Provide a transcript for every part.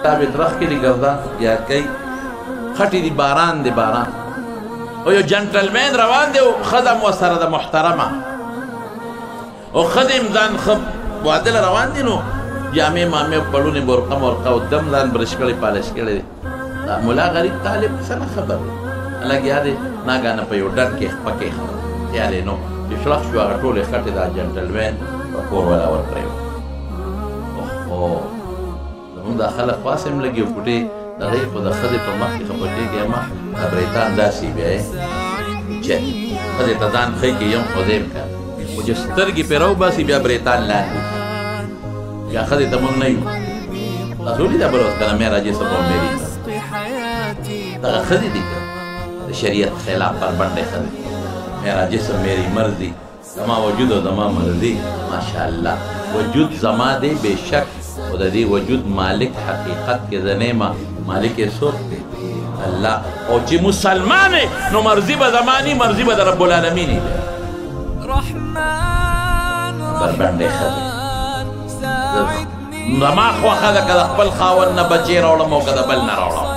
تابع درخ کې دی ګردان یاد کوي خټې دی باران دی باران او یو جنټلمین روان دی او ښځه مو سره ده محترمه او ښځې هم ځان ښه واده له روان دي نو جامې مامې پړونې برقه مرقه او دم ځان برش کړی پالش کړی دی دا ملا غریب طالب څه نه خبر دی لګیا دی ناګانه په یو ډډ کې پکې خیال یې نو چې شلخ شو هغه ټولې خټې دا جنټلمین په کور والا ورکړی وو زمونږ دا خلک پاسې هم لګي کوټې د هغې خو د ښځې په مخ کې خپټېږي اما دا بریتان داسې بیا یې چې ښځې ته ځان ښی کې یم خدای م که خو چې سترګې پرې راوباسي بیا بریتان لاندې بیا ښځې ته مونږ نه یو تاسو ولیده بل اوس که نه معراجي صاحب او میري دغه ښځې دي که د شریعت خلاف بربنډې ښځې معراجي صاحب میري مرضي زما وجود او زما مرضي ماشاءالله وجود زما دی بېشک خو د دې وجود مالک حقیقت کې زه نه یم مالک یې څوک دی الله او چې مسلمان نو مرضي به زما ني مرضي به د رب العالمین وي بربنډې ښځې زما خوښه ده که د خپل خاوند نه بچې راوړم او که د بل نه راوړم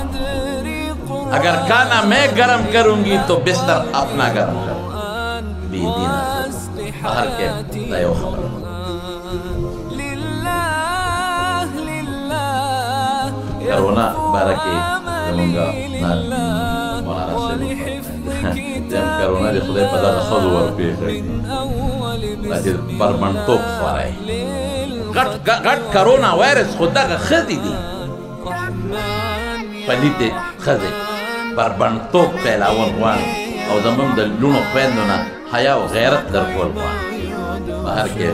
اگر کانا میں گرم کروں گی تو بستر اپنا گرم کروں بی دینا بہر کے دا یو خبر کرونا بارکی زمونگا مولانا صاحب جم کرونا دی خدای په دغه ښځو ورپېښ کړي داسې بربنډتوب خورئ غټ کرونا وایرس خو دغه ښځې دي پلیتې ښځې بربنډتوب پیلاول غواړي او زمونږ د لوڼو خویندو نه حیا او غیرت درکول غواړي بهر کې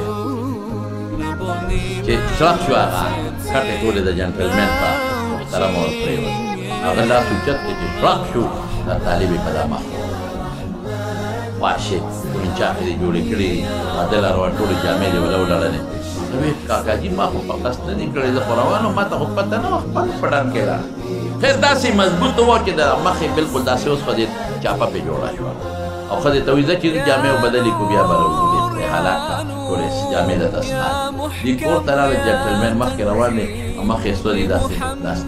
چې شلخ شو هغه کټې ټولې د جنټلمین په محترمه ورپرېوت هغه لاس اوچت کړي چې شلخ شو دا طالب یې په دا مخ خواشې تورنچاقې دې جوړې کړي واده له روان ټولې جامې دې وله وډړلې وی کاکاجي ما خو په قصد نه دي کړی زه خو روان وم ما ته خو پته نه وه خپل په ډر کې را خیر داسې مضبوط وه چې د مخې بلکل داسې اوس خو دې چاپه پې جوړه شوه او ښځې ته وایي ځه چې جامې وبدلې کړو بیا به راوځو دې خدای حالات ته ټولې جامې درته ستا دې کور ته راغی جنټلمین مخکې روان دی او مخې سوري داسې داسې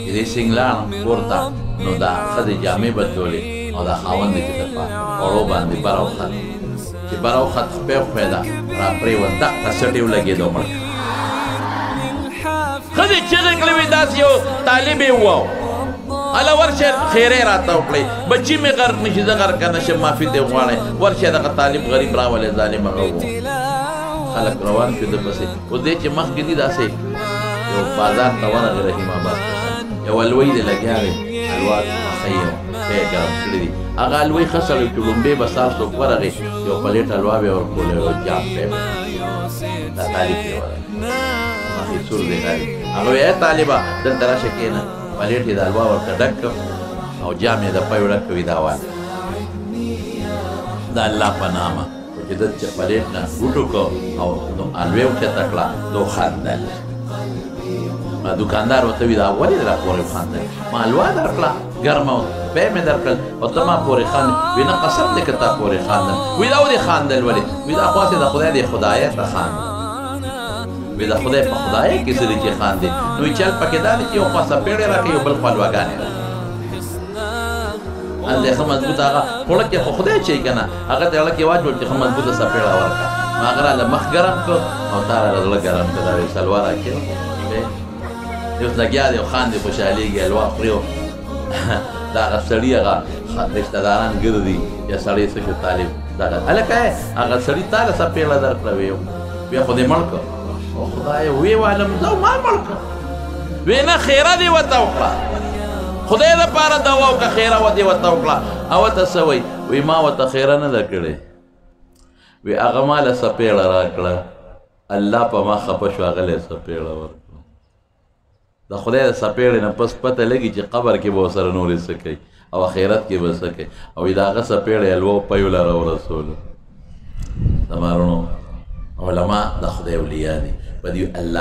چې دې سینګلاړ کور ته نو دا ښځې جامې بدلولې او دا خاوند دی چې د په غوړو باندې بر اوخت چې بر اوخت خپې خپې ده را پرېوت دقه سټې ولګېدو مړ ښځې چغې کړې وې داسې یو طالب یې وو هله ورشه خیرې راته وکړئ بچي مې غرق نه شي زه غرقه نه شم معافي دې غواړئ ورشه دغه طالب غریب راولې ظالم هغه و خلک روان شو د پسې اوس دې چې مخکې دي داسې یو بازار ته ورغې رحیم آباد یو الوی دې لګیا دی الوا مخۍ ښې ګرم کړي دي هغه الوی ښه سړی چې لومبې به سار څوک ورغې یو پلیټ الوا به یې ورکولې یو جام به دا طالب یې ورغی مخې سور دی غالي هغه وی ای طالبه دلته راشه کښېنه پلیټ یې د الوا ورته ډک کړ او جام یې د پیو ډک کوي دا واله د الله په نامه چې د پلیټ نه ګوټو کړ او الوی اوچته کړه نو خندل دوکاندار ورته وي دا ولې را پورې خاندل ما الوا درکړه ګرمه پی مې درکړل او ته ما پورې خاندل وي نه قسم دی که تا پورې خاندل وي دا ولې خاندل ولې وي دا خو هسې د خدای د خدایه ته خاندل وي د خدای په خدایه کې څه دی چې خاندې نو وي چل پکې دا دی چې یو خوا څپېړې راکړي یو بل خوا الواګانې راکړي هلته ښه مضبوط هغه خوړه کې خو خدای چی که نه هغه ته اړه کې واچول چې ښه مضبوطه څپېړه ورکړه نو هغه راله مخ ګرم کړ او تا راله زړه ګرم کړ دا وی سلوا راکړي اوس لګیا دی او خاندي خوشحالېږي الوا خوري دا هغه سړي هغه رشته داران ګرځي یا سړی څه شو طالب دغه هلکه هغه سړي تا له څپېړه درکړه وی بیا خو دې مړ کړ او خدایه ویې ویلم زه ما مړ کړ وی نه خیره دې ورته وکړه خدای دپاره دوا وکړه خیره و دې ورته وکړه او ورته څه وایي وی ما ورته خیره نه ده کړې وی هغه ما له څپېړه راکړه الله په ما خفه شو هغه له څپېړه ورکړه د خدای د څپېړې نه پس پته لګي چې قبر کې به ورسره نورې څه کوي او آخرت کې به څه کوي او د هغه څپېړې الوه پیو له راورسولو زما وروڼو علما د خدای اولیا دي په دې الله